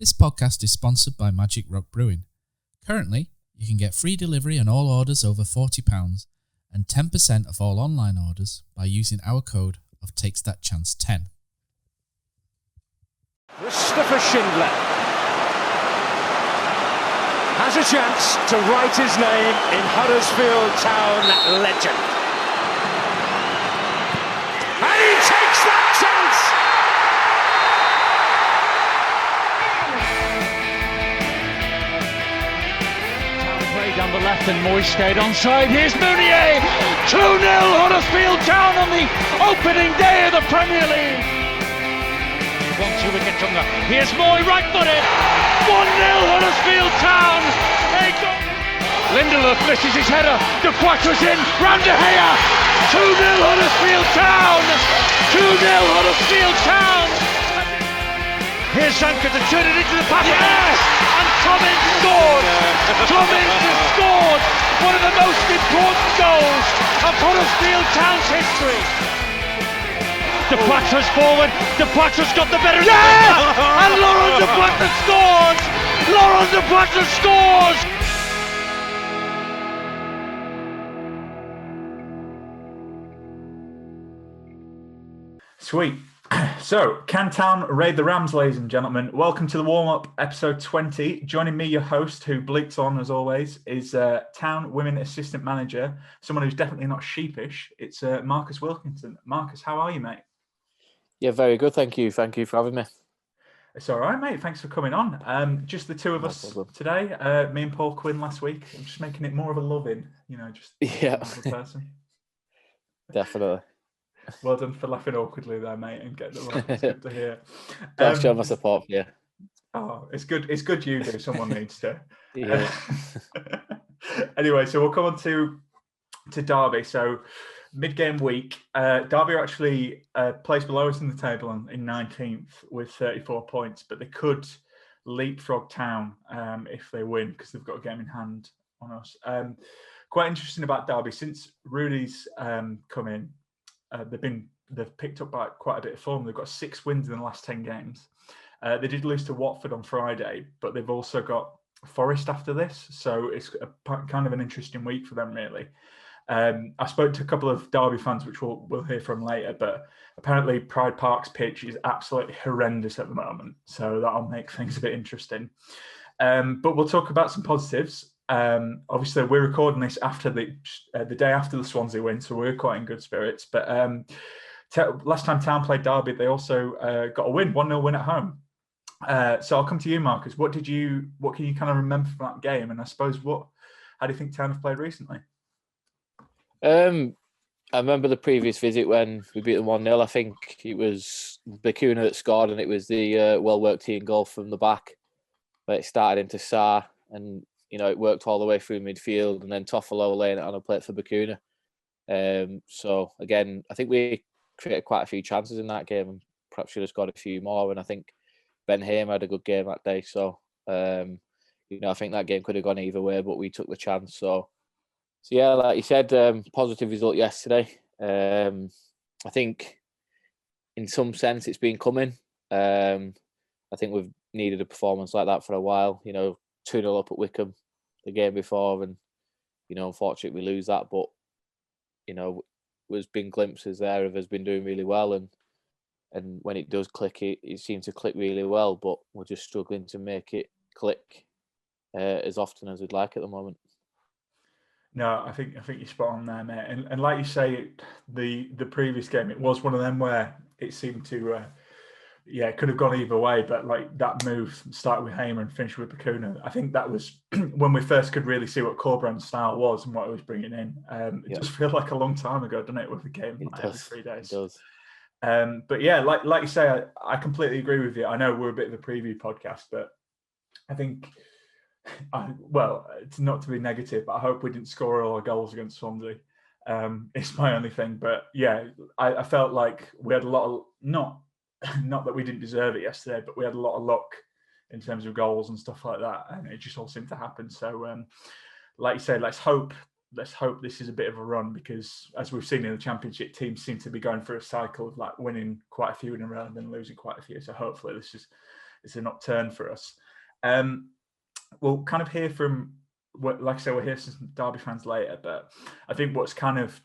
This podcast is sponsored by Magic Rock Brewing. Currently, you can get free delivery on all orders over £40 and 10% of all online orders by using our code of TakesThatChance10. Christopher Schindler has a chance to write his name in Huddersfield Town legend. And he takes that chance! Brady down the left and Moy stayed onside. Here's Mounier! 2-0 Huddersfield Town on the opening day of the Premier League. 1-2 wicket Tunga. Here's Moy, right-footed. 1-0 Huddersfield Town. Lindelof misses his header. De Quattro's in. Round De Gea. 2-0 Huddersfield Town. 2-0 Huddersfield Town. Here's Zanka to turn it into the pass. Yes! And Thomas scored. Thomas has scored one of the most important goals of Huddersfield Town's history. De Quattro's forward. De Quattro's got the better. Yes! And Laurent De Quattro scores. Laurent De Quattro scores. Sweet. So, can Town raid the Rams, ladies and gentlemen? Welcome to the warm-up, episode 20. Joining me, your host, who bleats on as always, is Town Women Assistant Manager, someone who's definitely not sheepish. It's Marcus Wilkinson. Marcus, how are you, mate? Yeah, very good. Thank you. Thank you for having me. It's all right, mate. Thanks for coming on. Just the two of us today. Me and Paul Quinn last week. I'm just making it more of a loving, just another person. Definitely. Well done for laughing awkwardly there, mate, and getting the right. It's good to hear. Thanks for my support for you. Oh, it's good. It's good you do. Someone needs to. Yeah. Anyway, so we'll come on to Derby. So mid-game week, Derby are actually placed below us in the table in 19th with 34 points, but they could leapfrog Town if they win because they've got a game in hand on us. Quite interesting about Derby since Rooney's come in. They've picked up by quite a bit of form. They've got 6 wins in the last 10 games. They did lose to Watford on Friday, but they've also got Forest after this, so it's kind of an interesting week for them, really. I spoke to a couple of Derby fans, which we'll hear from later, but apparently Pride Park's pitch is absolutely horrendous at the moment, so that'll make things a bit interesting. But we'll talk about some positives. Obviously, we're recording this after the day after the Swansea win, so we're quite in good spirits. But last time Town played Derby, they also got a win, 1-0 win at home. So I'll come to you, Marcus. What can you kind of remember from that game? And I suppose how do you think Town have played recently? I remember the previous visit when we beat them 1-0. I think it was Buchanan that scored, and it was the well-worked team goal from the back. But it started into Sarr, and it worked all the way through midfield, and then Toffolo laying it on a plate for Buchanan. So again, I think we created quite a few chances in that game, and perhaps should have scored a few more. And I think Ben Hamer had a good game that day. So I think that game could have gone either way, but we took the chance. So yeah, like you said, positive result yesterday. I think in some sense it's been coming. I think we've needed a performance like that for a while. 2-0 up at Wickham the game before, and unfortunately we lose that. But there's been glimpses there of us been doing really well, and when it does click, it seems to click really well. But we're just struggling to make it click as often as we'd like at the moment. No, I think you're spot on there, mate. And like you say, the previous game, it was one of them where it seemed to. It could have gone either way, but like that move started with Hamer and finished with Buchanan. I think that was when we first could really see what Corberan's style was and what it was bringing in. It does feel like a long time ago, doesn't it, with the game every 3 days? It does. But yeah, like you say, I completely agree with you. I know we're a bit of a preview podcast, but I think, it's not to be negative, but I hope we didn't score all our goals against Swansea. It's my only thing. But yeah, I felt like we had a lot of, not that we didn't deserve it yesterday, but we had a lot of luck in terms of goals and stuff like that, and it just all seemed to happen. So, like you say, let's hope this is a bit of a run, because as we've seen in the Championship, teams seem to be going through a cycle of like winning quite a few in a row and then losing quite a few. So hopefully this is an upturn for us. We'll kind of hear from, like I say, we'll hear some Derby fans later, but I think what's kind of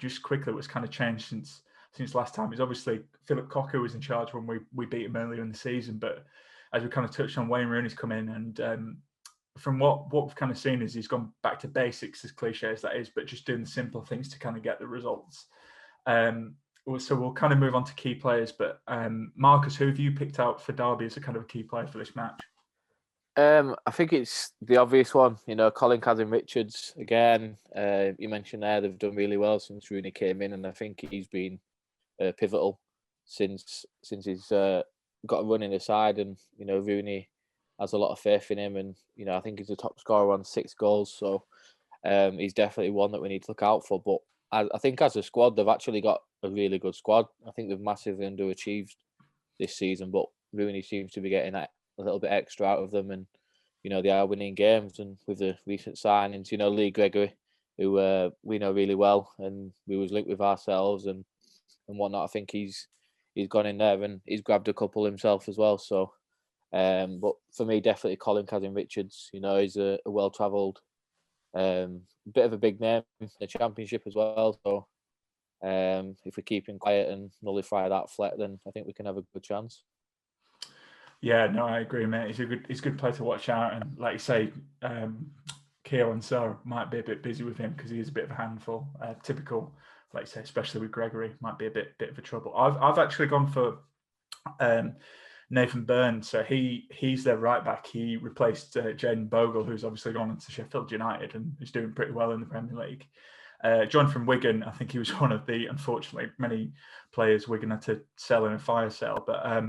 changed since last time is obviously Philip Cocker was in charge when we beat him earlier in the season, but as we kind of touched on, Wayne Rooney's come in, and from what we've kind of seen is he's gone back to basics, as cliche as that is, but just doing the simple things to kind of get the results. So we'll kind of move on to key players, but Marcus, who have you picked out for Derby as a kind of a key player for this match? I think it's the obvious one, Colin Kazam Richards again. You mentioned there they've done really well since Rooney came in, and I think he's been pivotal since he's got a run in the side, and Rooney has a lot of faith in him, and I think he's the top scorer on 6 goals, so he's definitely one that we need to look out for. But I think as a squad, they've actually got a really good squad. I think they've massively underachieved this season, but Rooney seems to be getting a little bit extra out of them, and they are winning games. And with the recent signings, Lee Gregory, who we know really well, and we was linked with ourselves and whatnot. I think he's gone in there and he's grabbed a couple himself as well. So, but for me, definitely Colin Kazam Richards. He's a well-travelled, bit of a big name in the Championship as well. So, if we keep him quiet and nullify that threat, then I think we can have a good chance. Yeah, no, I agree, mate. He's a good player to watch out, and like you say, Keown Sarr might be a bit busy with him because he is a bit of a handful. Typical, like you say, especially with Gregory, might be a bit of a trouble. I've actually gone for Nathan Byrne, so he's their right back. He replaced Jayden Bogle, who's obviously gone into Sheffield United and is doing pretty well in the Premier League. John from Wigan, I think he was one of the, unfortunately, many players Wigan had to sell in a fire sale, but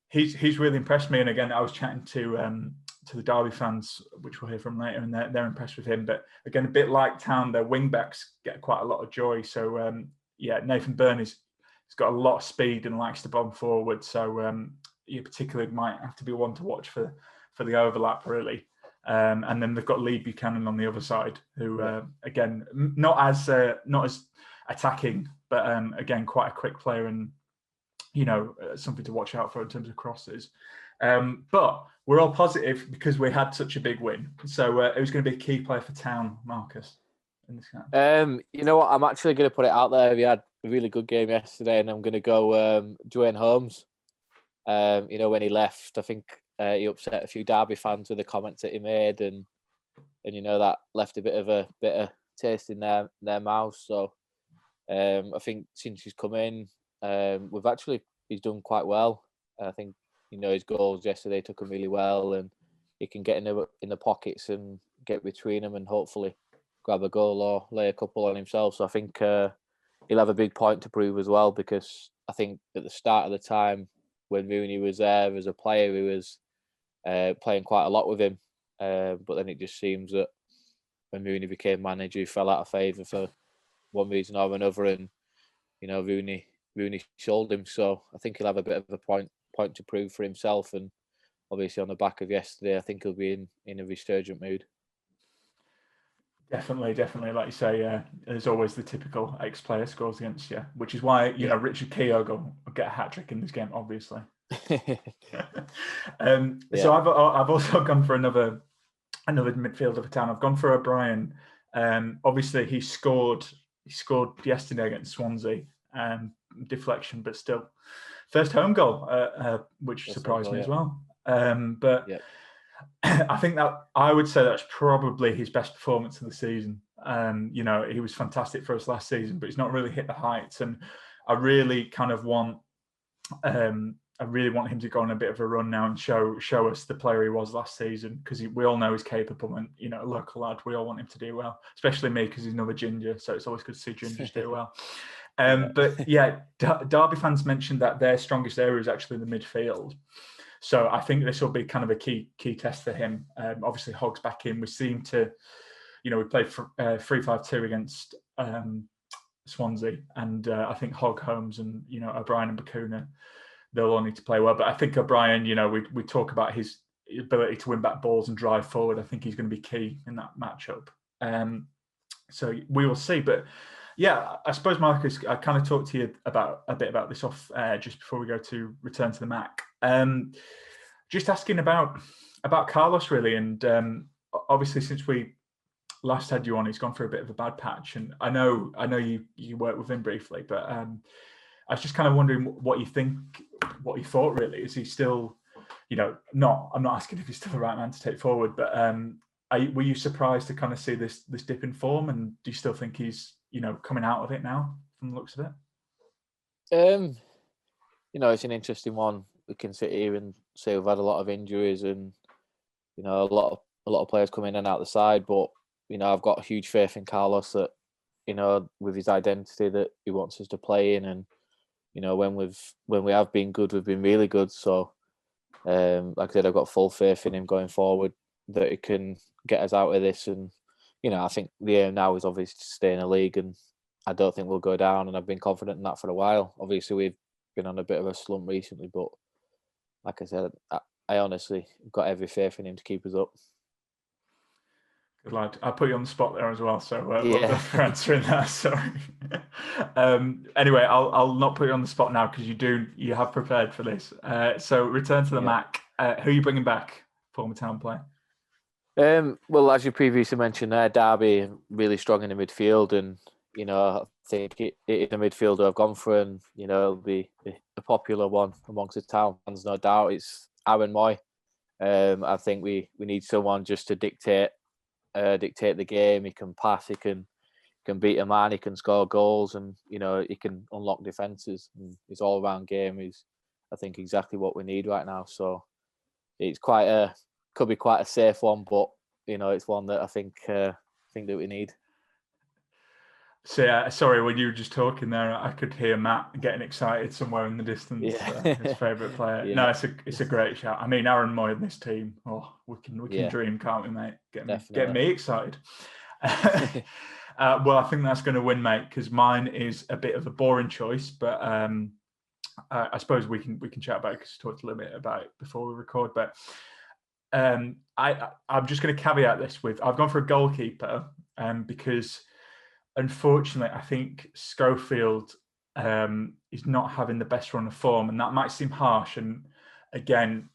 he's really impressed me. And again, I was chatting to the Derby fans, which we'll hear from later, and they're impressed with him. But again, a bit like Town, their wing backs get quite a lot of joy. So Nathan Byrne he's got a lot of speed and likes to bomb forward. So you particularly might have to be one to watch for the overlap, really. And then they've got Lee Buchanan on the other side, who again not as attacking, but again quite a quick player and something to watch out for in terms of crosses. But we're all positive because we had such a big win. So it was going to be a key player for Town, Marcus. In this game. You know what? I'm actually going to put it out there. We had a really good game yesterday, and I'm going to go Duane Holmes. When he left, I think he upset a few Derby fans with the comments that he made, and that left a bit of a bitter taste in their mouths. So I think since he's come in, he's done quite well. I think his goals yesterday took him really well, and he can get in the pockets and get between them and hopefully grab a goal or lay a couple on himself. So I think he'll have a big point to prove as well, because I think at the start of the time when Rooney was there as a player, he was playing quite a lot with him, but then it just seems that when Rooney became manager, he fell out of favour for one reason or another, and Rooney sold him. So I think he'll have a bit of a point to prove for himself, and obviously on the back of yesterday, I think he'll be in a resurgent mood. Definitely. Like you say, there's always the typical ex-player scores against you, which is why Richard Keogh will get a hat trick in this game, obviously. So I've also gone for another midfielder for Town. I've gone for O'Brien. Obviously, he scored yesterday against Swansea. Deflection, but still first home goal, which surprised me as well. I think that I would say that's probably his best performance of the season. He was fantastic for us last season, but he's not really hit the heights. And I really kind of want him to go on a bit of a run now and show us the player he was last season, because we all know he's capable, and a local lad, we all want him to do well, especially me because he's another ginger, so it's always good to see gingers do well. But yeah, Derby fans mentioned that their strongest area is actually the midfield. So I think this will be kind of a key test for him. Obviously, Hogg's back in. We seem to, we played 3-5-2 against Swansea, and I think Hogg, Holmes, and O'Brien and Buchanan, they'll all need to play well. But I think O'Brien, we talk about his ability to win back balls and drive forward. I think he's going to be key in that matchup. So we will see. But yeah, I suppose, Marcus, I kind of talked to you a bit about this off just before we go to return to the Mac. just asking about Carlos really, and obviously since we last had you on, he's gone through a bit of a bad patch, and I know you worked with him briefly, but I was just kind of wondering what you thought really. Is he still, I'm not asking if he's still the right man to take forward, but were you surprised to kind of see this dip in form, and do you still think he's coming out of it now from the looks of it? It's an interesting one. We can sit here and say we've had a lot of injuries and a lot of players come in and out the side, but I've got huge faith in Carlos that with his identity that he wants us to play in, and when we have been good, we've been really good. So like I said, I've got full faith in him going forward that he can get us out of this, and I think the aim now is obviously to stay in the league, and I don't think we'll go down, and I've been confident in that for a while. Obviously we've been on a bit of a slump recently, but like I said, I honestly got every faith in him to keep us up. Good lad. I put you on the spot there as well, so well yeah. done for answering that. Sorry. Anyway, I'll not put you on the spot now because you have prepared for this. So return to the Mac. Who are you bringing back? Former Town player. Well, as you previously mentioned there, Derby really strong in the midfield, and I think it is a midfielder I've gone for, and it'll be a popular one amongst the town fans, no doubt. It's Aaron Moy. I think we need someone just to dictate the game. He can pass, he can beat a man, he can score goals, and he can unlock defences. And his all-round game is, I think, exactly what we need right now. So it's could be quite a safe one, but it's one that I think that we need. So yeah, sorry, when you were just talking there, I could hear Matt getting excited somewhere in the distance. Yeah. His favourite player. Yeah. No, it's a great shout. I mean, Aaron Moy in this team. Oh, we can dream, can't we, mate? Get me excited. Well, I think that's going to win, mate, because mine is a bit of a boring choice, but I suppose we can chat about it because we talked a little bit about it before we record. But I'm just going to caveat this with I've gone for a goalkeeper because unfortunately I think Schofield is not having the best run of form, and that might seem harsh. And again,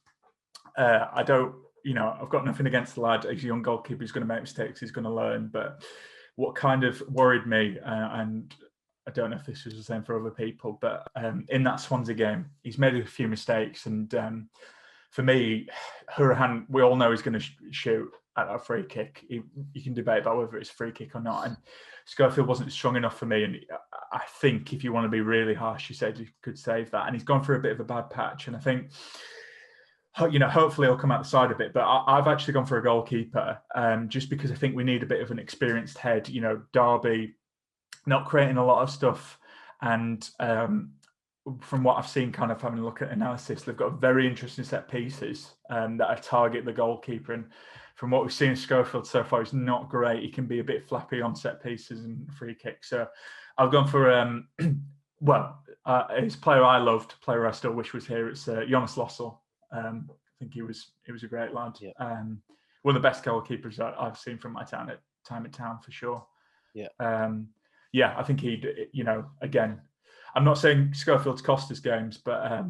I don't, I've got nothing against the lad. He's a young goalkeeper. He's going to make mistakes. He's going to learn. But what kind of worried me, and I don't know if this was the same for other people, but in that Swansea game, he's made a few mistakes. And for me, Hurahan, we all know he's going to shoot at that free kick. You can debate about whether it's a free kick or not. And Schofield wasn't strong enough for me. And I think if you want to be really harsh, you said you could save that. And he's gone through a bit of a bad patch. And I think, hopefully he'll come out the side a bit. But I've actually gone for a goalkeeper just because I think we need a bit of an experienced head. Derby not creating a lot of stuff. And from what I've seen, kind of having a look at analysis, they've got very interesting set pieces that target the goalkeeper. And from what we've seen in Schofield so far, he's not great. He can be a bit flappy on set pieces and free kicks. So I've gone for, his player I loved, player I still wish was here. It's Jonas Lossell. I think he was a great lad. Yeah. One of the best goalkeepers I've seen from my time at town for sure. Yeah. I think he'd, again, I'm not saying Schofield's cost us games, but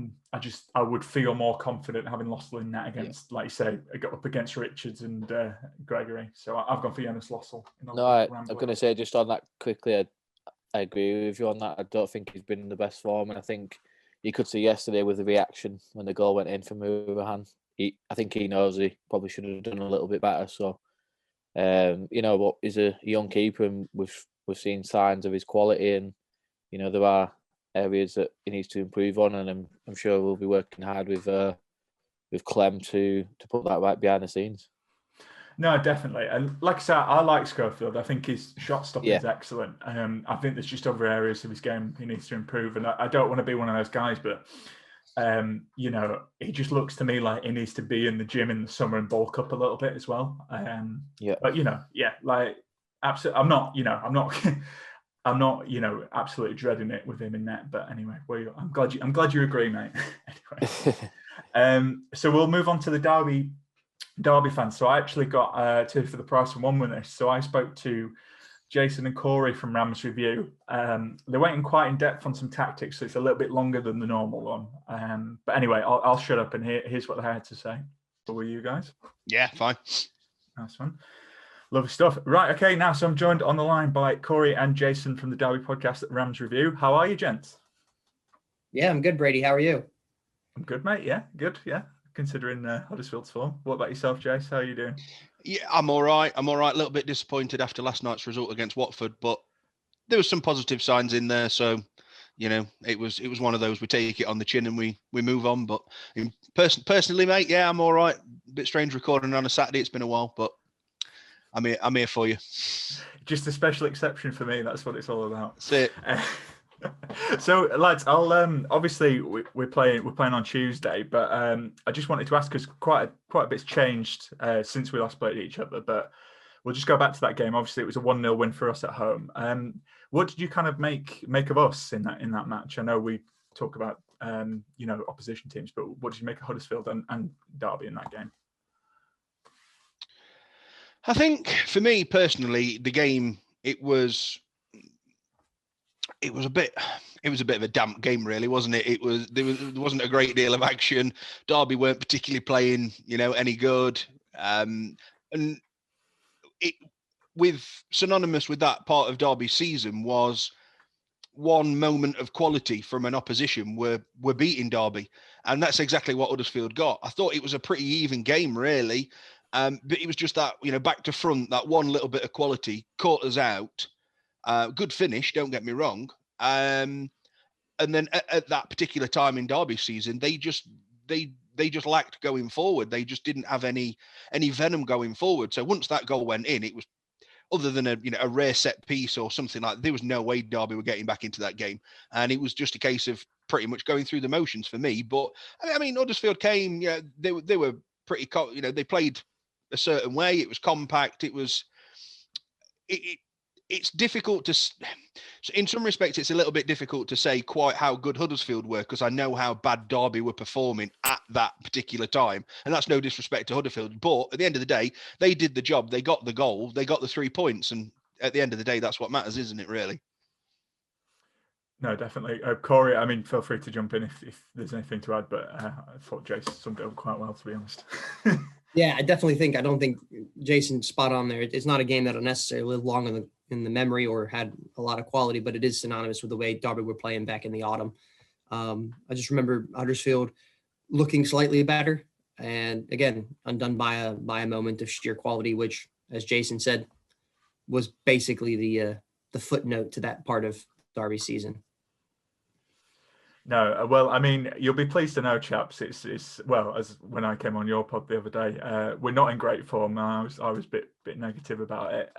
I would feel more confident having Lossell in that against, like you say, I got up against Richards and Gregory. So I've gone for Jonas Lossell. I'm going to say just on that quickly, I agree with you on that. I don't think he's been in the best form, and I think you could see yesterday with the reaction when the goal went in from Hurahan. I think he knows he probably should have done a little bit better. So, but he's a young keeper, and we've seen signs of his quality, and there are areas that he needs to improve on, and I'm sure we'll be working hard with Clem to put that right behind the scenes. No, definitely. And like I said, I like Schofield. I think his shot stopping is excellent. I think there's just other areas of his game he needs to improve. And I don't want to be one of those guys, but he just looks to me like he needs to be in the gym in the summer and bulk up a little bit as well. But absolutely. I'm not, absolutely dreading it with him in net. But anyway, I'm glad you agree, mate. Anyway, so we'll move on to the Derby fans. So I actually got two for the price of one with this. So I spoke to Jason and Cory from Rams Review. They went in quite in depth on some tactics, so it's a little bit longer than the normal one. But anyway, I'll shut up and here's what they had to say. What were you guys? Yeah, fine. Nice one. Lovely stuff. Right, okay, now, so I'm joined on the line by Cory and Jason from the Derby podcast at Rams Review. How are you, gents? Yeah, I'm good, Brady. How are you? I'm good, mate. Yeah, good. Yeah, considering Huddersfield's form. What about yourself, Jace? How are you doing? Yeah, I'm all right. A little bit disappointed after last night's result against Watford, but there was some positive signs in there. So, it was one of those, we take it on the chin and we move on. But personally, mate, yeah, I'm all right. A bit strange recording on a Saturday. It's been a while, but I'm here for you. Just a special exception for me. That's what it's all about. That's it. So, lads, I'll obviously we're playing on Tuesday, but I just wanted to ask, because quite a bit's changed since we last played each other. But we'll just go back to that game. Obviously, it was a 1-0 win for us at home. What did you kind of make of us in that match? I know we talk about opposition teams, but what did you make of Huddersfield and Derby in that game? I think for me personally, the game it was a bit of a damp game, really, wasn't it? There wasn't a great deal of action. Derby weren't particularly playing, any good. And it, with synonymous with that part of Derby's season, was one moment of quality from an opposition were beating Derby, and that's exactly what Huddersfield got. I thought it was a pretty even game, really, but it was just that, back to front, that one little bit of quality caught us out. Good finish, don't get me wrong. And then at that particular time in Derby's season, they just lacked going forward. They just didn't have any venom going forward. So once that goal went in, it was, other than a rare set piece or something like that, there was no way Derby were getting back into that game. And it was just a case of pretty much going through the motions for me. But I mean, Huddersfield came, they were pretty, they played a certain way. It was compact. It's difficult to, in some respects, it's a little bit difficult to say quite how good Huddersfield were, because I know how bad Derby were performing at that particular time. And that's no disrespect to Huddersfield. But at the end of the day, they did the job. They got the goal. They got the 3 points. And at the end of the day, that's what matters, isn't it, really? No, definitely. Cory, I mean, feel free to jump in if there's anything to add, but I thought Jason summed it up quite well, to be honest. Yeah, I don't think Jason's spot on there. It's not a game that'll necessarily live long in the memory or had a lot of quality, but it is synonymous with the way Derby were playing back in the autumn. I just remember Huddersfield looking slightly better, and again, undone by a moment of sheer quality, which, as Jason said, was basically the footnote to that part of Derby's season. No, well, I mean, you'll be pleased to know, chaps, it's well, as when I came on your pod the other day, we're not in great form. I was a bit negative about it.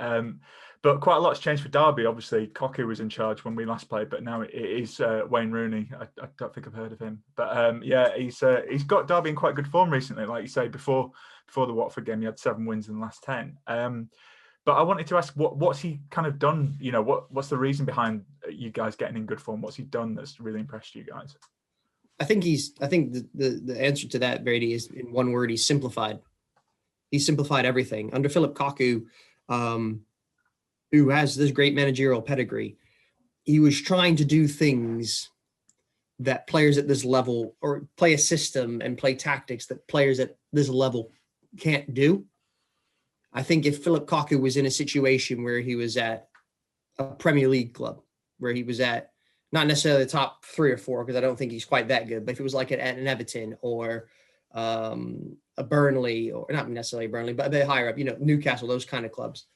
But quite a lot's changed for Derby. Obviously, Cocky was in charge when we last played, but now it is Wayne Rooney. I don't think I've heard of him. But yeah, he's got Derby in quite good form recently. Like you say, before the Watford game, he had 7 wins in the last 10. But I wanted to ask, what's he kind of done? What's the reason behind you guys getting in good form? What's he done that's really impressed you guys? I think the answer to that, Brady, is in one word: he's simplified. He's simplified everything. Under Philip Kaku, who has this great managerial pedigree, he was trying to do things that players at this level, or play a system and play tactics that players at this level can't do. I think if Philip Kaku was in a situation where he was at a Premier League club, where he was at not necessarily the top 3 or 4, because I don't think he's quite that good, but if it was like at an Everton or a Burnley, or not necessarily Burnley, but a bit higher up, Newcastle, those kind of clubs,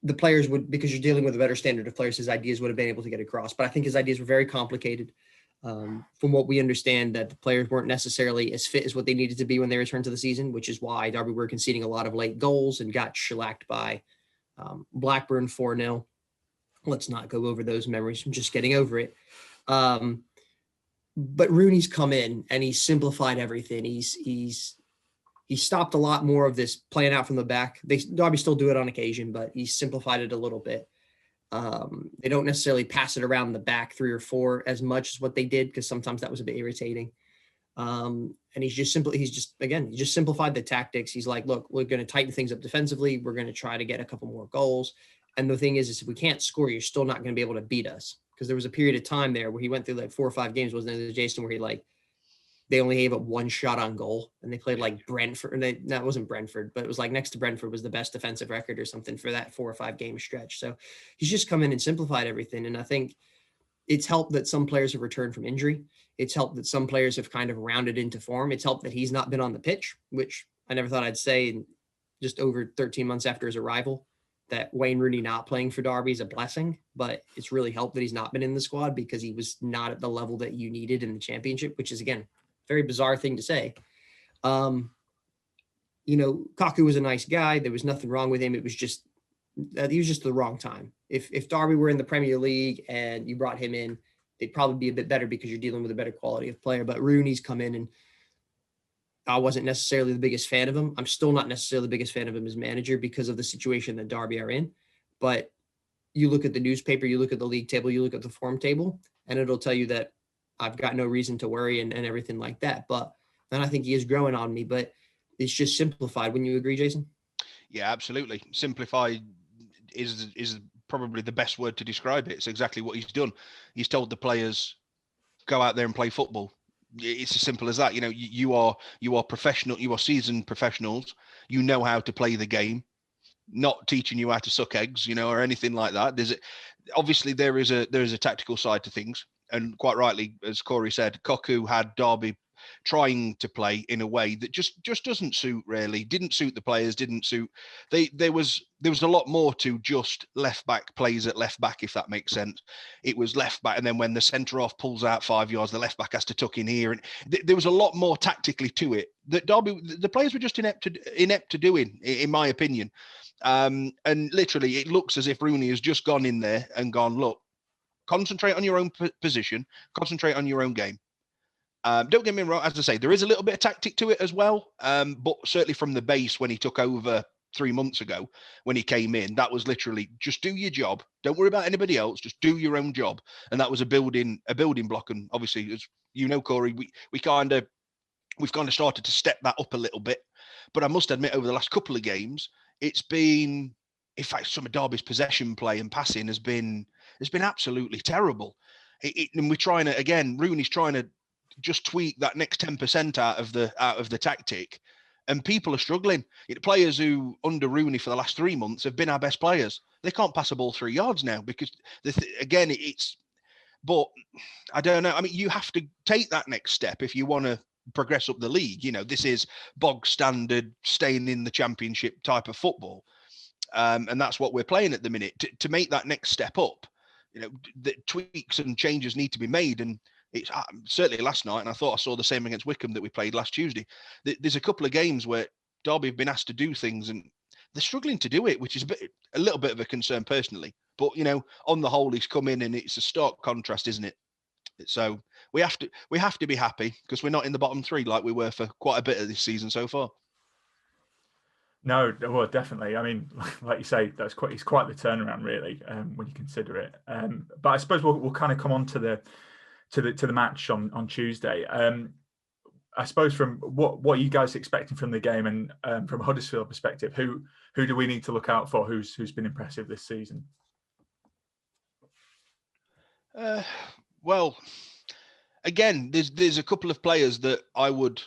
the players would, because you're dealing with a better standard of players, his ideas would have been able to get across. But I think his ideas were very complicated. From what we understand, that the players weren't necessarily as fit as what they needed to be when they returned to the season, which is why Derby were conceding a lot of late goals and got shellacked by Blackburn 4-0. Let's not go over those memories. I'm just getting over it. But Rooney's come in and he's simplified everything. He's stopped a lot more of this playing out from the back. Derby still do it on occasion, but he's simplified it a little bit. They don't necessarily pass it around the back 3 or 4 as much as what they did, because sometimes that was a bit irritating. And he's just simplified the tactics. He's like, look, we're going to tighten things up defensively. We're going to try to get a couple more goals. And the thing is if we can't score, you're still not going to be able to beat us. Because there was a period of time there where he went through like 4 or 5 games, wasn't it, Jason, where they only gave up 1 shot on goal, and they played like Brentford. That wasn't Brentford, but it was like next to Brentford was the best defensive record or something for that 4 or 5 game stretch. So he's just come in and simplified everything. And I think it's helped that some players have returned from injury. It's helped that some players have kind of rounded into form. It's helped that he's not been on the pitch, which I never thought I'd say in just over 13 months after his arrival, that Wayne Rooney not playing for Derby is a blessing, but it's really helped that he's not been in the squad because he was not at the level that you needed in the championship, which is, again, very bizarre thing to say. Kaku was a nice guy. There was nothing wrong with him. It was just, he was just the wrong time. If Derby were in the Premier League and you brought him in, they'd probably be a bit better because you're dealing with a better quality of player. But Rooney's come in, and I wasn't necessarily the biggest fan of him. I'm still not necessarily the biggest fan of him as manager because of the situation that Derby are in. But you look at the newspaper, you look at the league table, you look at the form table, and it'll tell you that I've got no reason to worry and everything like that. But then I think he is growing on me, but it's just simplified. Wouldn't you agree, Jason? Yeah, absolutely. Simplified is probably the best word to describe it. It's exactly what he's done. He's told the players, go out there and play football. It's as simple as that. You are professional. You are seasoned professionals. You know how to play the game. Not teaching you how to suck eggs, or anything like that. There is a tactical side to things. And quite rightly, as Cory said, Kaku had Derby trying to play in a way that just doesn't suit, really. Didn't suit the players, didn't suit. There was a lot more to just left back plays at left back, if that makes sense. It was left back, and then when the centre off pulls out 5 yards, the left back has to tuck in here, and there was a lot more tactically to it that Derby, the players were just inept to doing, in my opinion. And literally, it looks as if Rooney has just gone in there and gone, look, concentrate on your own position, concentrate on your own game. Don't get me wrong, as I say, there is a little bit of tactic to it as well. But certainly from the base when he took over 3 months ago, when he came in, that was literally just do your job. Don't worry about anybody else. Just do your own job. And that was a building block. And obviously, as you know, Cory, we've kind of started to step that up a little bit. But I must admit, over the last couple of games, it's been, in fact, some of Derby's possession play and passing has been absolutely terrible. And we're trying to, again, Rooney's trying to just tweak that next 10% out of the tactic, and people are struggling. Players who under Rooney for the last 3 months have been our best players. They can't pass a ball 3 yards now because but I don't know. I mean, you have to take that next step if you want to progress up the league. This is bog standard, staying in the championship type of football. And that's what we're playing at the minute. To make that next step up, the tweaks and changes need to be made. And it's certainly last night, and I thought I saw the same against Wycombe that we played last Tuesday. There's a couple of games where Derby have been asked to do things, and they're struggling to do it, which is a little bit of a concern personally. But on the whole, he's come in, and it's a stark contrast, isn't it? So we have to be happy because we're not in the bottom 3 like we were for quite a bit of this season so far. No, well, definitely. I mean, like you say, it's quite the turnaround, really, when you consider it. But I suppose we'll kind of come on to the match on Tuesday. I suppose from what are you guys expecting from the game, and from a Huddersfield perspective, who do we need to look out for? Who's been impressive this season? Well, again, there's a couple of players that I would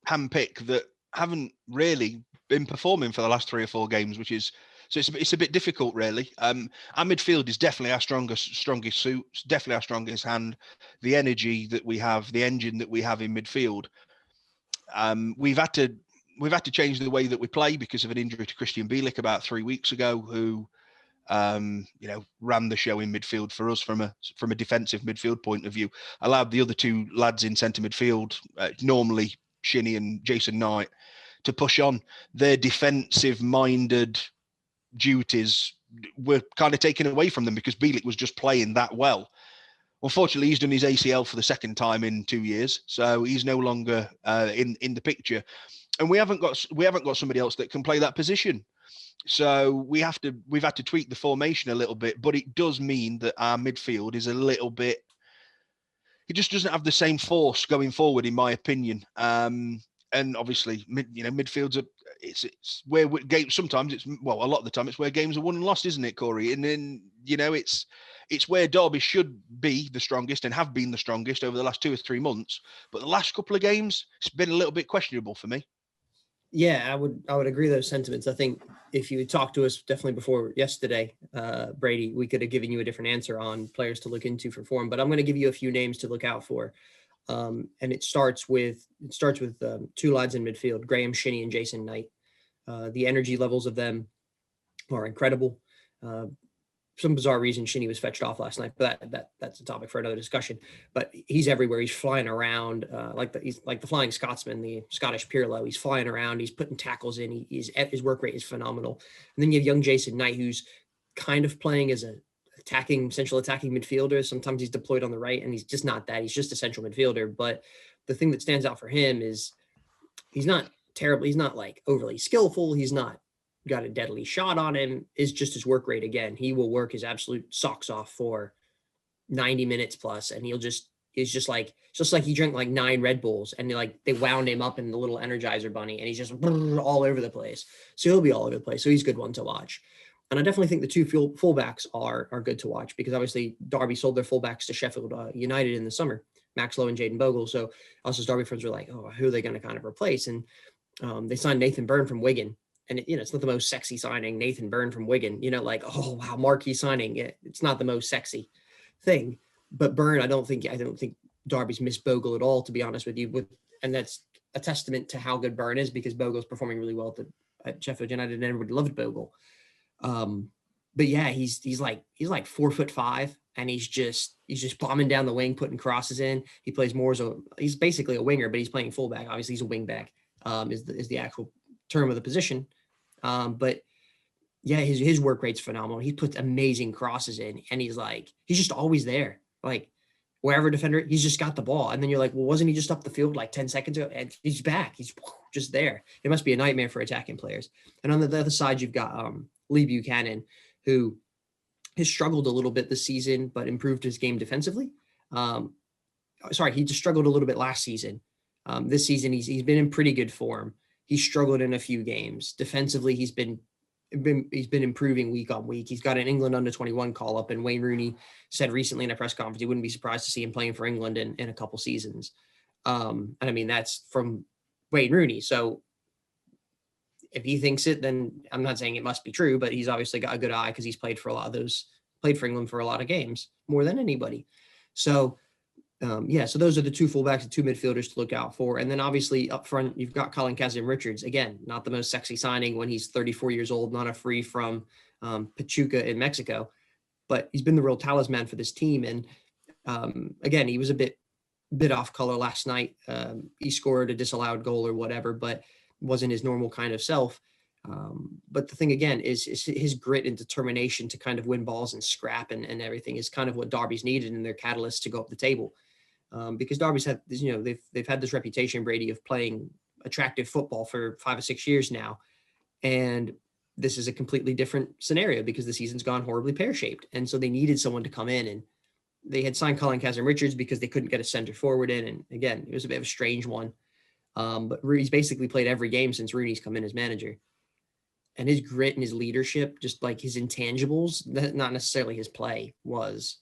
handpick that haven't really been performing for the last 3 or 4 games, which is so it's a bit difficult, really. Our midfield is definitely our strongest suit, definitely our strongest hand. The energy that we have, the engine that we have in midfield. We've had to change the way that we play because of an injury to Christian Bielik about 3 weeks ago, who ran the show in midfield for us from a defensive midfield point of view. Allowed the other 2 lads in centre midfield, normally Shinnie and Jason Knight, to push on. Their defensive-minded duties were kind of taken away from them because Bielik was just playing that well. Unfortunately, he's done his ACL for the second time in 2 years, so he's no longer in the picture. And we haven't got somebody else that can play that position. So we've had to tweak the formation a little bit, but it does mean that our midfield is a little bit. It just doesn't have the same force going forward, in my opinion. and obviously, midfield's it's where games sometimes a lot of the time it's where games are won and lost, isn't it, Cory? And then it's where Derby should be the strongest and have been the strongest over the last 2 or 3 months. But the last couple of games, it's been a little bit questionable for me. Yeah, I would agree with those sentiments. I think if you had talked to us definitely before yesterday, Brady, we could have given you a different answer on players to look into for form. But I'm going to give you a few names to look out for. And it starts with 2 lads in midfield, Graham Shinney and Jason Knight. The energy levels of them are incredible. Some bizarre reason Shinney was fetched off last night, but that's a topic for another discussion. But he's everywhere. He's flying around he's like the Flying Scotsman, the Scottish Pirlo. He's flying around. He's putting tackles in. His work rate is phenomenal. And then you have young Jason Knight, who's kind of playing as a central attacking midfielder. Sometimes he's deployed on the right, and he's just not that. He's just a central midfielder. But the thing that stands out for him is he's not terrible. He's not like overly skillful. He's not got a deadly shot on him. Is just his work rate. Again, he will work his absolute socks off for 90 minutes plus, and it's just like he drank like 9 Red Bulls, and they wound him up in the little Energizer bunny, and he's just all over the place. So he'll be all over the place. So he's a good one to watch. And I definitely think the 2 fullbacks are good to watch, because obviously Derby sold their fullbacks to Sheffield United in the summer, Max Lowe and Jaden Bogle. So also Derby fans were like, oh, who are they going to kind of replace? And they signed Nathan Byrne from Wigan. And it's not the most sexy signing, Nathan Byrne from Wigan, oh, wow, marquee signing. It's not the most sexy thing. But Byrne, I don't think Derby's missed Bogle at all, to be honest with you. And that's a testament to how good Byrne is, because Bogle's performing really well at Sheffield United, and everybody loved Bogle. But yeah, he's like 4'5", and he's just bombing down the wing, putting crosses in. He plays more he's basically a winger, but he's playing fullback. Obviously, he's a wing back, is the actual term of the position. But yeah, his work rate's phenomenal. He puts amazing crosses in, and he's just always there. Like wherever defender, he's just got the ball. And then you're like, well, wasn't he just up the field like 10 seconds ago? And he's back. He's just there. It must be a nightmare for attacking players. And on the other side, you've got Lee Buchanan, who has struggled a little bit this season, but improved his game defensively. He just struggled a little bit last season. This season, he's been in pretty good form. He's struggled in a few games. Defensively, he's been improving week on week. He's got an England under-21 call-up, and Wayne Rooney said recently in a press conference he wouldn't be surprised to see him playing for England in a couple seasons. And I mean, that's from Wayne Rooney. So if he thinks it, then I'm not saying it must be true, but he's obviously got a good eye, because he's played for England for a lot of games, more than anybody. So so those are the 2 fullbacks and 2 midfielders to look out for. And then obviously up front, you've got Colin Kazam Richards. Again, not the most sexy signing when he's 34 years old, not a free from Pachuca in Mexico, but he's been the real talisman for this team. And again, he was a bit off color last night. He scored a disallowed goal or whatever, but wasn't his normal kind of self. But the thing again is his grit and determination to kind of win balls and scrap and everything is kind of what Derby's needed in their catalyst to go up the table. Because Derby's had, they've had this reputation, Brady, of playing attractive football for 5 or 6 years now. And this is a completely different scenario, because the season's gone horribly pear-shaped. And so they needed someone to come in, and they had signed Colin Kazam Richards because they couldn't get a center forward in. And again, it was a bit of a strange one. But He's basically played every game since Rooney's come in as manager. And his grit and his leadership, just like his intangibles, not necessarily his play, has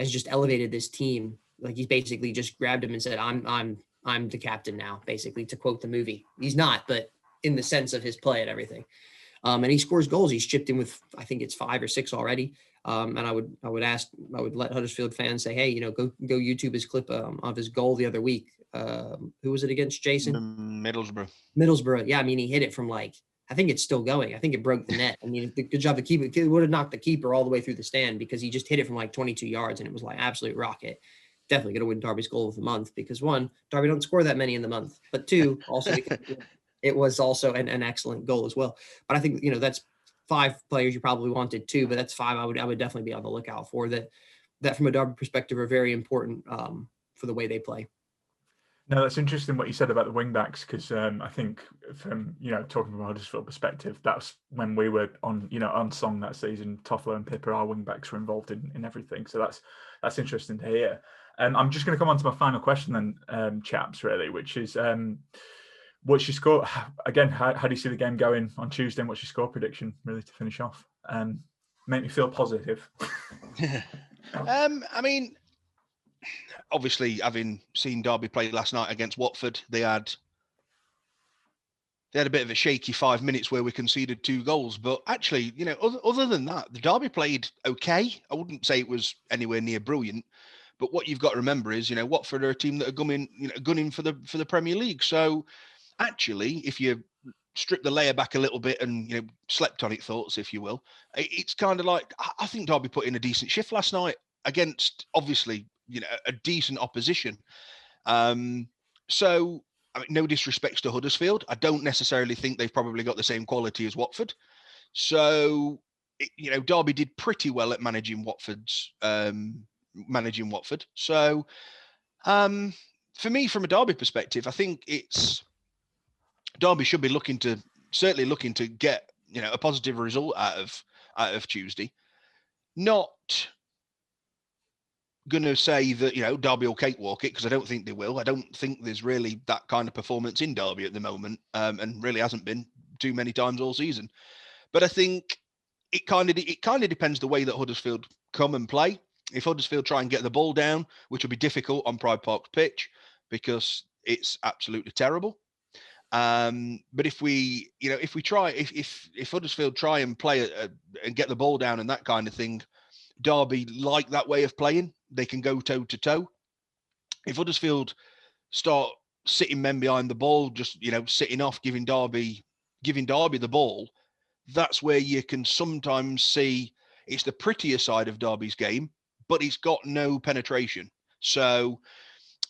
just elevated this team. Like he's basically just grabbed him and said, I'm the captain now, basically, to quote the movie. He's not, but in the sense of his play and everything. And he scores goals. He's chipped in with, I think it's 5 or 6 already. And I would let Huddersfield fans say, hey, go YouTube his clip of his goal the other week. Who was it against, Jason? Middlesbrough. Yeah, I mean, he hit it from I think it's still going. I think it broke the net. I mean, good job the keeper. It would have knocked the keeper all the way through the stand, because he just hit it from 22 yards, and it was absolute rocket. Definitely going to win Derby's goal of the month, because 1, Derby don't score that many in the month, but 2, also it was also an excellent goal as well. But I think that's 5 players you probably wanted 2, but that's 5 I would definitely be on the lookout for, that from a Derby perspective are very important for the way they play. No, that's interesting what you said about the wing backs, because I think from talking from a Huddersfield perspective, that's when we were on song that season. Toffolo and Pippa, our wing backs, were involved in everything. So that's interesting to hear. I'm just going to come on to my final question then, chaps, really, which is What's your score? Again, how do you see the game going on Tuesday? And what's your score prediction, really, to finish off? Make me feel positive. I mean, obviously, having seen Derby play last night against Watford, they had a bit of a shaky 5 minutes where we conceded 2 goals. But actually, other than that, the Derby played okay. I wouldn't say it was anywhere near brilliant. But what you've got to remember is, Watford are a team that are gunning for the Premier League. So actually, if you strip the layer back a little bit and slept on it thoughts, if you will, it's kind of like, I think Derby put in a decent shift last night against obviously a decent opposition. So I mean, no disrespects to Huddersfield, I don't necessarily think they've probably got the same quality as Watford. So Derby did pretty well at managing Watford. So for me, from a Derby perspective, I think Derby should be certainly looking to get a positive result out of Tuesday. Not going to say that Derby will cakewalk it, because I don't think they will. I don't think there's really that kind of performance in Derby at the moment, and really hasn't been too many times all season. But I think it kind of depends the way that Huddersfield come and play. If Huddersfield try and get the ball down, which will be difficult on Pride Park's pitch because it's absolutely terrible. But if Huddersfield try and play and get the ball down and that kind of thing, Derby like that way of playing. They can go toe to toe. If Huddersfield start sitting men behind the ball, just sitting off, giving Derby the ball, that's where you can sometimes see it's the prettier side of Derby's game, but it's got no penetration. So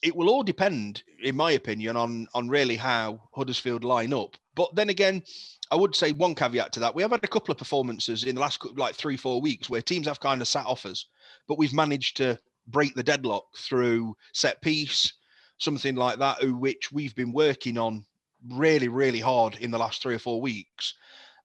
it will all depend, in my opinion, on really how Huddersfield line up. But then again, I would say one caveat to that. We have had a couple of performances in the last 3-4 weeks where teams have kind of sat off us, but we've managed to break the deadlock through set piece, something like that, which we've been working on really, really hard in the last 3 or 4 weeks.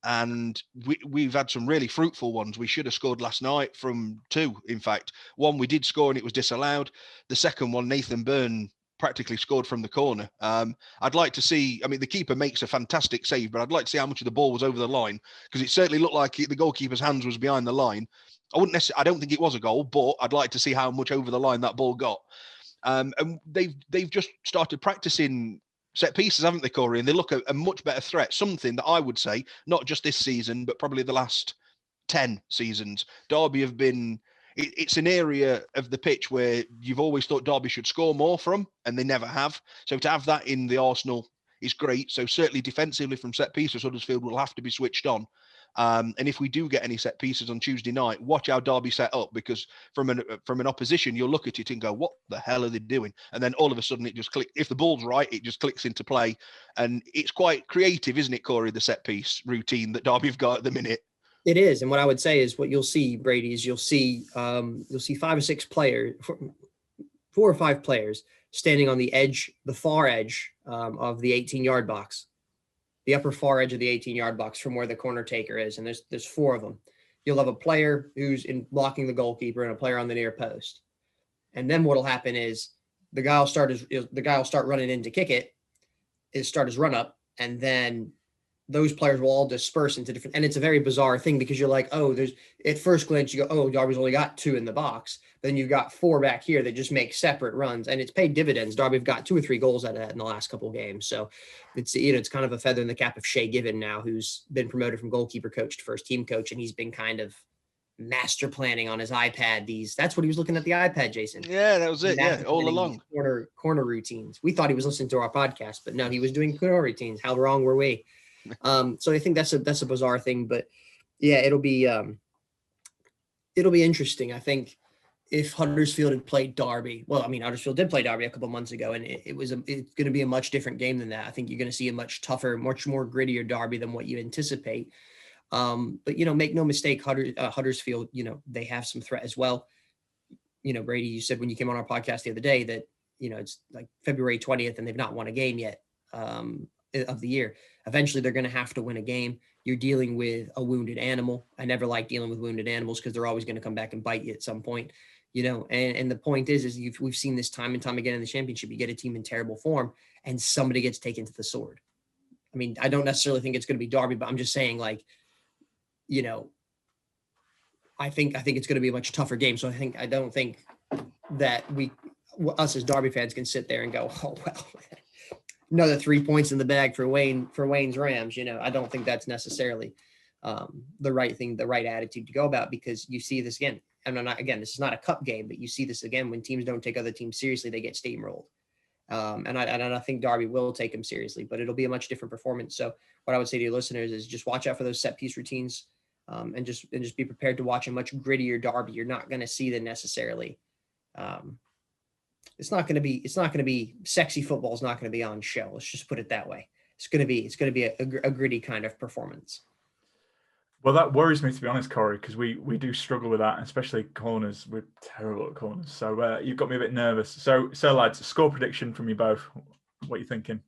And we've had some really fruitful ones. We should have scored last night from 2, in fact. One we did score and it was disallowed. The second one, Nathan Byrne practically scored from the corner. I'd like to see, I mean, the keeper makes a fantastic save, but I'd like to see how much of the ball was over the line, because it certainly looked like the goalkeeper's hands was behind the line. I don't think it was a goal, but I'd like to see how much over the line that ball got. And they've just started practicing set pieces, haven't they, Cory? And they look a much better threat. Something that I would say, not just this season, but probably the last 10 seasons, Derby have been. It's an area of the pitch where you've always thought Derby should score more from, and they never have. So to have that in the arsenal is great. So certainly defensively from set pieces, Huddersfield will have to be switched on. And if we do get any set pieces on Tuesday night, watch how Derby set up, because from an opposition, you'll look at it and go, what the hell are they doing? And then all of a sudden it just clicks. If the ball's right, it just clicks into play. And it's quite creative, isn't it, Cory, the set piece routine that Derby have got at the minute? It is. And what I would say is what you'll see, Brady, is you'll see 5 or 6 players, 4 or 5 players standing on the edge, the far edge of the 18-yard box. The upper far edge of the 18-yard box from where the corner taker is. And there's 4 of them. You'll have a player who's in blocking the goalkeeper and a player on the near post. And then what'll happen is the guy will start running in to kick it, start his run up, and then those players will all disperse into different, and it's a very bizarre thing, because you're like, oh, there's, at first glance, you go, oh, Derby's only got 2 in the box. Then you've got 4 back here that just make separate runs, and it's paid dividends. Derby have got 2 or 3 goals out of that in the last couple of games. So it's, it's kind of a feather in the cap of Shay Given now, who's been promoted from goalkeeper coach to first team coach. And he's been kind of master planning on his iPad. That's what he was looking at the iPad, Jason. Yeah, that was it. Yeah, all along. Corner routines. We thought he was listening to our podcast, but no, he was doing corner routines. How wrong were we? So I think that's a bizarre thing, but yeah, it'll be interesting. I think if Huddersfield had played Derby, well, I mean, Huddersfield did play Derby a couple months ago, and it's going to be a much different game than that. I think you're going to see a much tougher, much more grittier Derby than what you anticipate. But make no mistake, Huddersfield, they have some threat as well. Brady, you said when you came on our podcast the other day that it's like February 20th and they've not won a game yet of the year. Eventually, they're going to have to win a game. You're dealing with a wounded animal. I never like dealing with wounded animals because they're always going to come back and bite you at some point, and the point is we've seen this time and time again in the championship. You get a team in terrible form and somebody gets taken to the sword. I mean, I don't necessarily think it's going to be Derby, but I'm just saying, like, you know, I think it's going to be a much tougher game. So I don't think that us as Derby fans can sit there and go, oh well, another 3 points in the bag for Wayne's Rams. You know, I don't think that's necessarily the right thing, the right attitude to go about, because you see this again. And this is not a cup game, but you see this again when teams don't take other teams seriously, they get steamrolled. And I think Derby will take them seriously, but it'll be a much different performance. So what I would say to your listeners is just watch out for those set piece routines, and just be prepared to watch a much grittier Derby. You're not going to see them necessarily. It's not going to be sexy football. Is not going to be on show. Let's just put it that way. It's going to be a gritty kind of performance. Well, that worries me, to be honest, Cory, because we do struggle with that, especially corners. We're terrible at corners. So you've got me a bit nervous. So lads, a score prediction from you both. What are you thinking?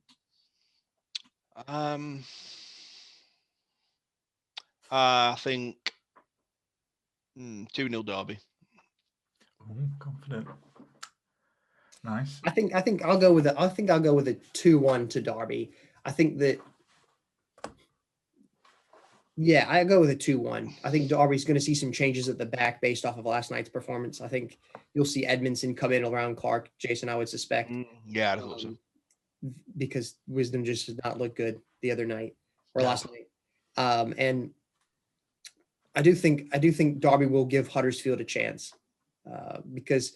I think 2-0 Derby. Ooh, confident. Nice. I think I'll go with a 2-1 to Derby. I think that. Yeah, I go with a 2-1. I think Derby's going to see some changes at the back based off of last night's performance. I think you'll see Edmondson come in around Clark, Jason, I would suspect. Yeah, I thought so. Because Wisdom just did not look good the other night or last night. And I do think Derby will give Huddersfield a chance, because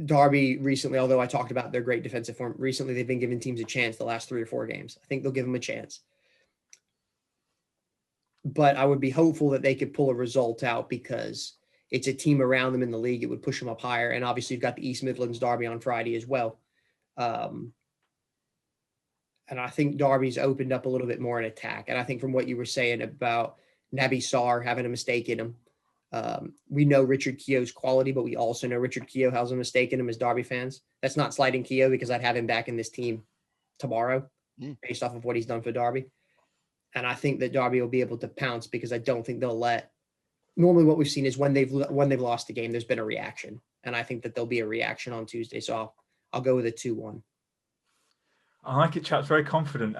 Derby recently, although I talked about their great defensive form, recently they've been giving teams a chance the last 3 or 4 games. I think they'll give them a chance. But I would be hopeful that they could pull a result out, because it's a team around them in the league. It would push them up higher. And obviously you've got the East Midlands Derby on Friday as well. And I think Derby's opened up a little bit more in attack. And I think from what you were saying about Naby Sarr having a mistake in him, we know Richard Keogh's quality, but we also know Richard Keogh has a mistake in him as Derby fans. That's not slighting Keogh, because I'd have him back in this team tomorrow based off of what he's done for Derby. And I think that Derby will be able to pounce, because I don't think they'll let. Normally, what we've seen is when they've lost a game, there's been a reaction, and I think that there'll be a reaction on Tuesday. So I'll go with a 2-1. I like it, chaps. Very confident.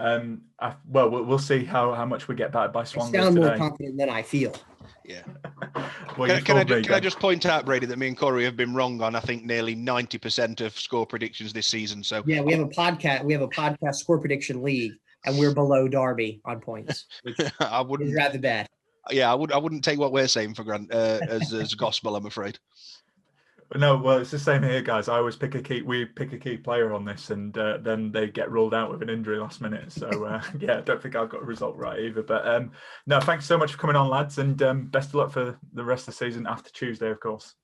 We'll see how much we get back by Swan. I sound more confident than I feel. Yeah. Can I just point out, Brady, that me and Cory have been wrong on, I think, nearly 90% of score predictions this season. So yeah, we have a podcast score prediction league, and we're below Derby on points, which I wouldn't is rather bad. Yeah, I wouldn't take what we're saying for granted as gospel, I'm afraid. No, well, it's the same here, guys. I always we pick a key player on this, and then they get ruled out with an injury last minute. So yeah, I don't think I've got a result right either. But no, thanks so much for coming on, lads, and best of luck for the rest of the season after Tuesday, of course.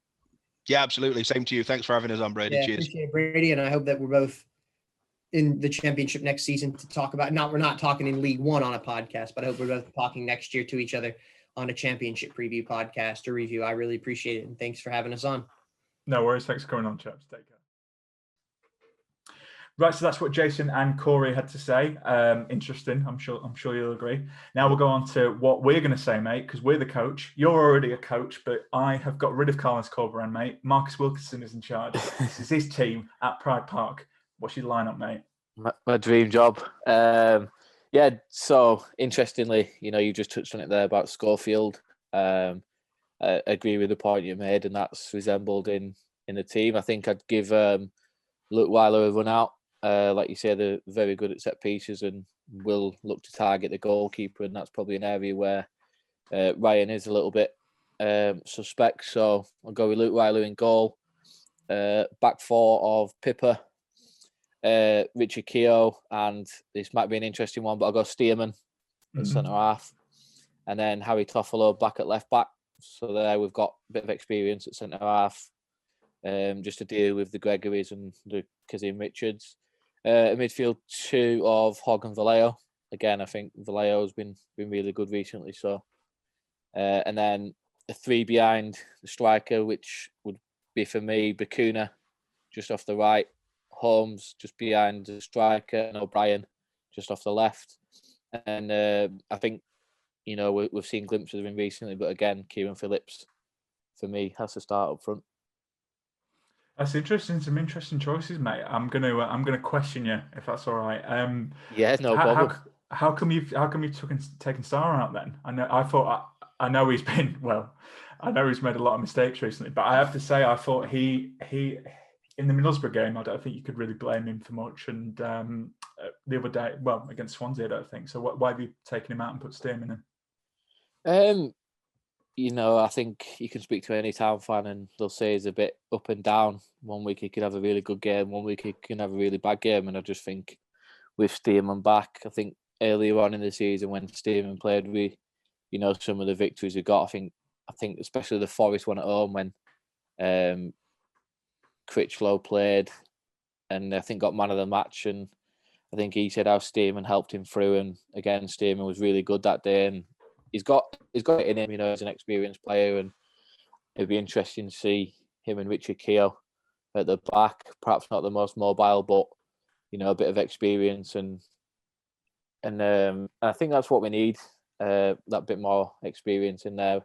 Yeah, absolutely. Same to you. Thanks for having us on, Brady. Yeah, cheers. Appreciate it, Brady, and I hope that we're both in the championship next season to talk about. We're not talking in League One on a podcast, but I hope we're both talking next year to each other on a championship preview podcast or review. I really appreciate it, and thanks for having us on. No worries. Thanks for coming on, chaps. Take care. Right, so that's what Jason and Cory had to say. Interesting. I'm sure you'll agree. Now we'll go on to what we're going to say, mate, because we're the coach. You're already a coach, but I have got rid of Colin's Corberan, mate. Marcus Wilkinson is in charge. This is his team at Pride Park. What's your lineup, mate? My dream job. Yeah, so interestingly, you just touched on it there about Schofield. I agree with the point you made, and that's resembled in the team. I think I'd give Luke Weiler a run out. Like you say, they're very good at set pieces and will look to target the goalkeeper, and that's probably an area where Ryan is a little bit suspect. So I'll go with Luke Weiler in goal. Back four of Pippa, Richard Keogh, and this might be an interesting one, but I'll go Stearman at centre half, and then Harry Toffolo back at left back. So there we've got a bit of experience at centre half, just to deal with the Gregories and the Kazim Richards. A midfield two of Hogg and Vallejo. Again, I think Vallejo's been really good recently. So, and then a three behind the striker, which would be for me Buchanan, just off the right, Holmes just behind the striker, and O'Brien just off the left. And I think, we've seen glimpses of him recently, but again, Kieran Phillips for me has to start up front. That's interesting. Some interesting choices, mate. I'm gonna question you if that's all right. Yeah, no problem. how come you've taken Sarr out then? I know he's been well. I know he's made a lot of mistakes recently, but I have to say I thought he in the Middlesbrough game, I don't think you could really blame him for much. And the other day, well, against Swansea, I don't think so. Why have you taken him out and put Stearman in? I think you can speak to any Town fan and they'll say he's a bit up and down. 1 week he could have a really good game, 1 week he can have a really bad game. And I just think with Stearman back, I think earlier on in the season when Stearman played, some of the victories we got, I think especially the Forest one at home when Critchlow played and I think got man of the match, and I think he said how Stearman helped him through, and again Stearman was really good that day, and he's got it in him, as an experienced player, and it'd be interesting to see him and Richard Keogh at the back, perhaps not the most mobile, but a bit of experience, and I think that's what we need, that bit more experience in there,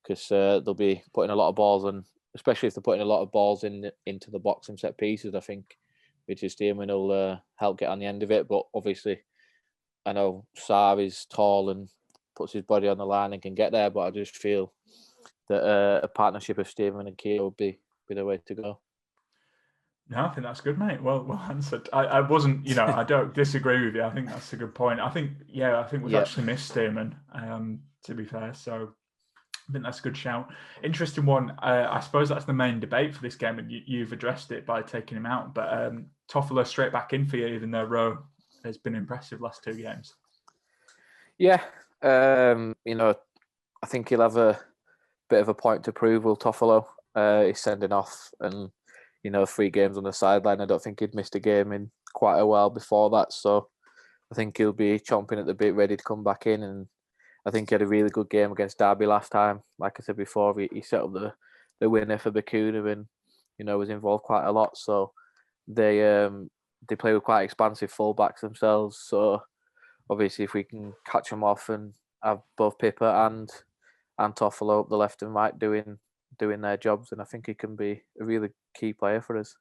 because they'll be putting a lot of balls on, especially if they're putting a lot of balls into the box and set pieces. I think Richard Stearman will help get on the end of it. But obviously, I know Sarr is tall and puts his body on the line and can get there. But I just feel that a partnership of Stearman and Keogh would be the way to go. No, I think that's good, mate. Well answered. I wasn't, I don't disagree with you. I think that's a good point. I think we've actually missed Stearman, to be fair. So I think that's a good shout. Interesting one. I suppose that's the main debate for this game, and you've addressed it by taking him out. But Toffolo straight back in for you, even though Rowe has been impressive last 2 games. Yeah, I think he'll have a bit of a point to prove. Will Toffolo? He's sending off, and 3 games on the sideline. I don't think he'd missed a game in quite a while before that, so I think he'll be chomping at the bit, ready to come back in. And I think he had a really good game against Derby last time. Like I said before, he set up the winner for Buchanan and, was involved quite a lot. So they play with quite expansive fullbacks themselves. So obviously if we can catch them off and have both Pippa and Toffolo up the left and right doing their jobs, then I think he can be a really key player for us.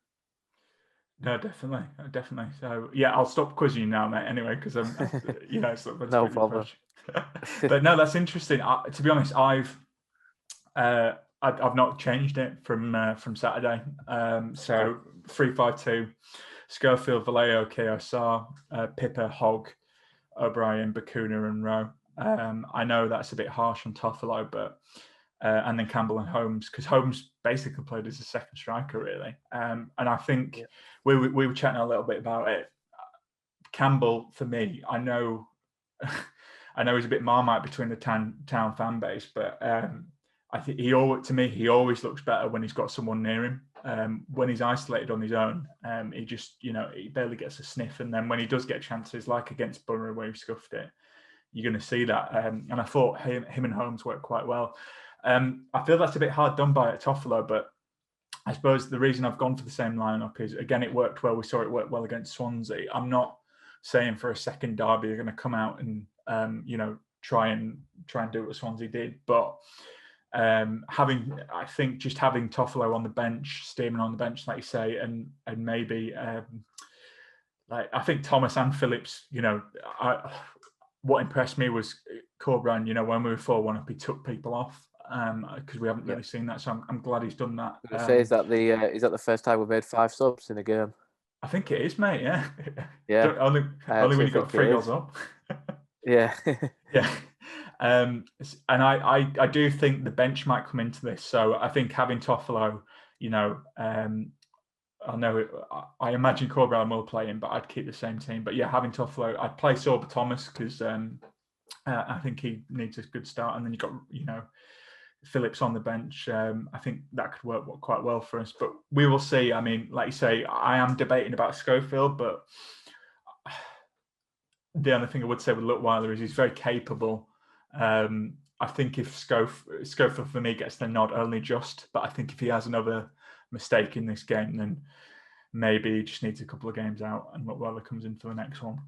No, definitely. So yeah, I'll stop quizzing you now, mate. Anyway, because it's no problem. But no, that's interesting. To be honest, I've not changed it from Saturday. So 3-5-2, Schofield, Vallejo, Keogh, Sarr, Pippa, Hogg, O'Brien, Buchanan, and Rowe. I know that's a bit harsh on Toffolo, but and then Campbell and Holmes, because Holmes basically played as a second striker, really. And I think we were chatting a little bit about it. Campbell, for me, I know he's a bit Marmite between the town fan base, but I think he always looks better when he's got someone near him. When he's isolated on his own, he just, he barely gets a sniff. And then when he does get chances, like against Borough where he scuffed it, you're going to see that. And I thought him and Holmes worked quite well. I feel that's a bit hard done by at Toffolo, but I suppose the reason I've gone for the same lineup is, again, it worked well. We saw it work well against Swansea. I'm not saying for a second Derby you're going to come out and try and do what Swansea did, but having Toffolo on the bench, Stearman on the bench, like you say, and maybe I think Thomas and Phillips, what impressed me was Corbran, when we were 4-1 up, he took people off because we haven't really seen that. So I'm glad he's done that. Is that the first time we've made 5 subs in a game? I think it is, mate. Yeah. Yeah. only when you got 3 goals up. Yeah. Yeah. And I do think the bench might come into this. So I think having Toffolo, I imagine Corbran will play him, but I'd keep the same team. But yeah, having Toffolo, I'd play Sorba Thomas because I think he needs a good start. And then you've got, Phillips on the bench. I think that could work quite well for us. But we will see. I mean, like you say, I am debating about Schofield, but the only thing I would say with Luttweiler is he's very capable. I think if Schofield for me gets the nod, only just. But I think if he has another mistake in this game, then maybe he just needs a couple of games out and Luttweiler comes in for the next one.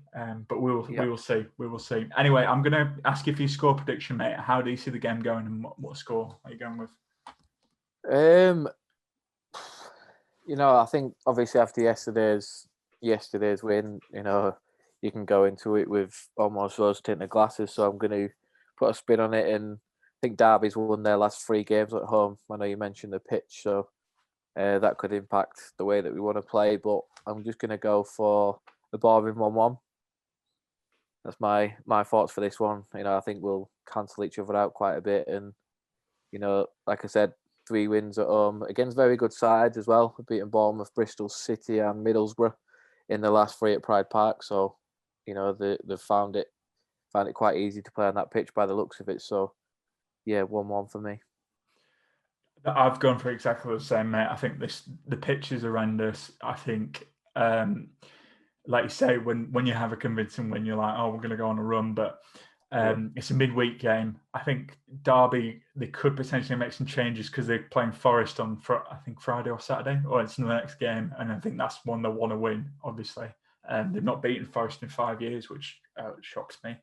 But we will see. We will see. Anyway, I'm going to ask you for your score prediction, mate. How do you see the game going, and what score are you going with? I think obviously after yesterday's win, you can go into it with almost rose-tinted glasses. So I'm going to put a spin on it, and I think Derby's won their last 3 games at home. I know you mentioned the pitch, so that could impact the way that we want to play, but I'm just going to go for a boring 1-1. That's my thoughts for this one. I think we'll cancel each other out quite a bit, and like I said, 3 wins at home against very good sides as well. We've beaten Bournemouth, Bristol City, and Middlesbrough in the last 3 at Pride Park. So they've found it quite easy to play on that pitch by the looks of it. So yeah, 1-1 for me. I've gone for exactly the same, mate. I think the pitch is horrendous. I think, like you say, when you have a convincing win, you're like, oh, we're going to go on a run. But it's a midweek game. I think Derby, they could potentially make some changes because they're playing Forest on, I think, Friday or Saturday, or it's the next game. And I think that's one they want to win, obviously. They've not beaten Forest in 5 years, which shocks me.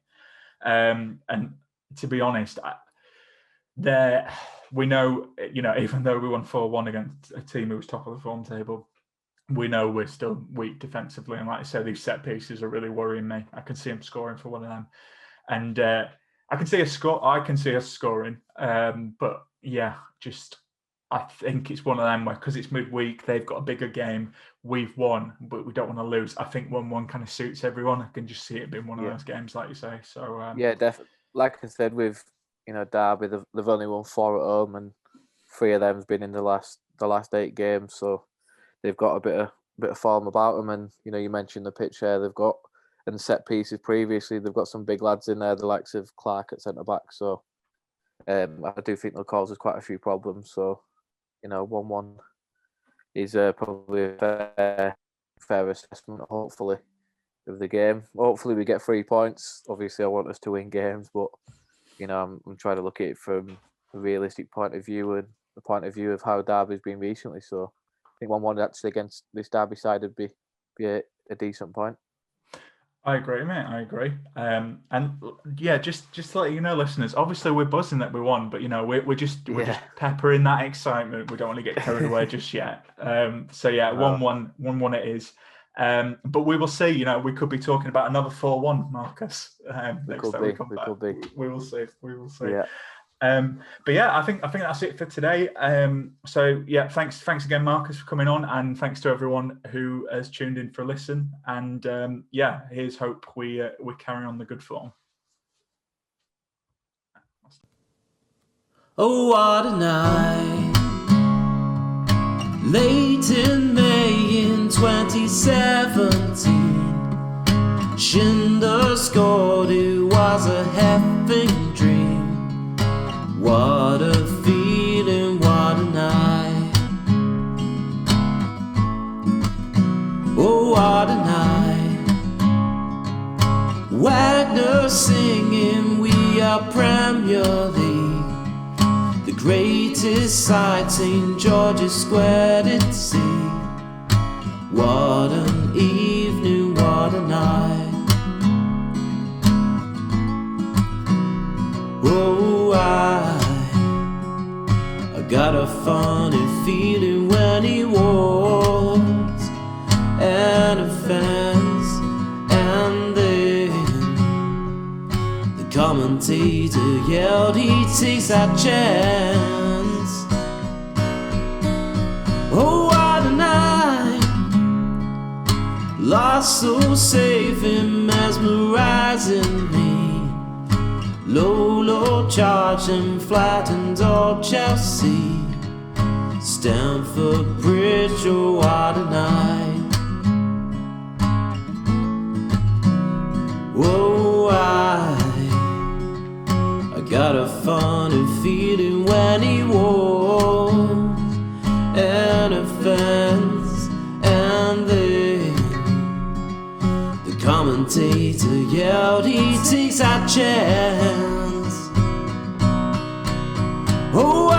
And to be honest, we know, even though we won 4-1 against a team who was top of the form table, we know we're still weak defensively. And like I said, these set pieces are really worrying me. I can see them scoring for one of them. And I can see us scoring. But yeah, I think it's one of them where, because it's midweek, they've got a bigger game. We've won, but we don't want to lose. I think 1-1 kind of suits everyone. I can just see it being one of those games, like you say. So yeah, definitely. Like I said, with Derby, they've only won 4 at home, and 3 of them's been in the last 8 games. So they've got a bit of form about them. And you mentioned the pitch there. They've got, and set pieces previously, they've got some big lads in there, the likes of Clark at centre back. So I do think they'll cause us quite a few problems. So 1-1 is probably a fair assessment, hopefully, of the game. Hopefully we get 3 points. Obviously I want us to win games, but I'm trying to look at it from a realistic point of view and the point of view of how Derby's been recently. So I think 1-1 actually against this Derby side would be a decent point. I agree, mate. I agree. And yeah, just to let you know, listeners, obviously we're buzzing that we won, but we're just peppering that excitement. We don't want to get carried away just yet. So yeah, 1-1 it is. But we will see. We could be talking about another 4-1, Marcus. Next time we come back. We will see. Yeah. But yeah, I think that's it for today. So yeah, thanks again, Marcus, for coming on, and thanks to everyone who has tuned in for a listen. And yeah, here's hope we carry on the good form. Oh, what a night! Late in May in 2017, Schindler scored. It was a heavenly dream. What a feeling, what a night. Oh, what a night. Wagner singing, we are Premier League. The greatest sight, St. George's Square at sea. What an evening, what a night. Oh, I got a funny feeling when he walks and a fence, and then the commentator yelled he takes that chance. Oh, what a night, lost so safe and mesmerizing me. Low charge and flattened all Chelsea, Stamford Bridge, oh what a night. Whoa, I got a funny feeling when he walks and a fence, and then the commentator yelled he takes that chance. Oh,